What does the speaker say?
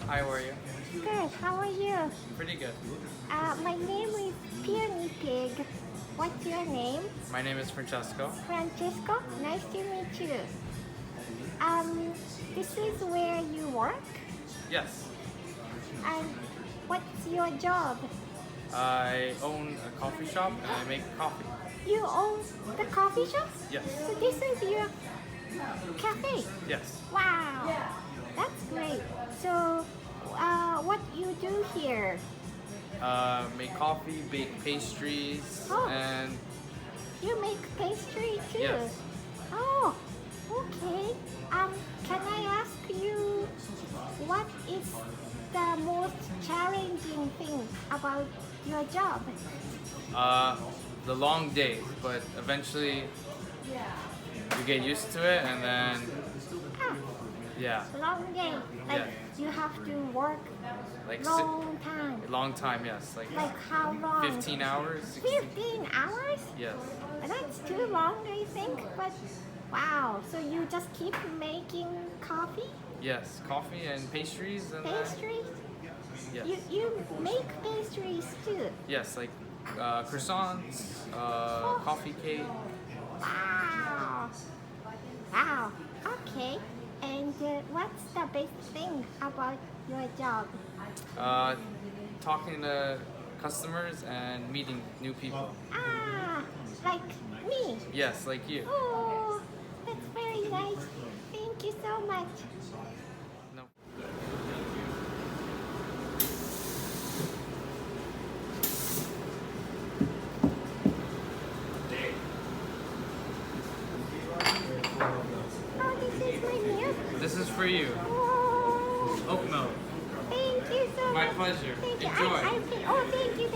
Hi, how are you? Good. How are you? Pretty good. My name is Peony Pig. What's your name? My name is Francesco. Francesco. Nice to meet you. This is where you work? Yes. And what's your job? I own a coffee shop and I make coffee. You own the coffee shop? Yes. So this is your cafe? Yes. Wow. That's great. So, what you do here? Make coffee, bake pastries, Oh. and You make pastry too? Yes. Oh, okay. Can I ask you what is the most challenging thing about your job? the long days, but eventually you get used to it and then, Ah, yeah, long day. Like Yeah. you have to work like long time. long time, yes, like Like how long? 15 hours. 15 hours? Yes. That's too long, I think. But wow, so you just keep making coffee, Yes, coffee and pastries and then, pastries? yes. You make pastries too. Yes, like croissants, coffee cake. Wow. Wow. Okay. And what's the best thing about your job? Talking to customers and meeting new people. Ah, like me. Yes, like you. Oh, that's very nice. Thank you so much. No. Oh, this is my milk. This is for you. Oh, Oat milk. thank you so My much. pleasure. Thank you. Enjoy. Oh, thank you.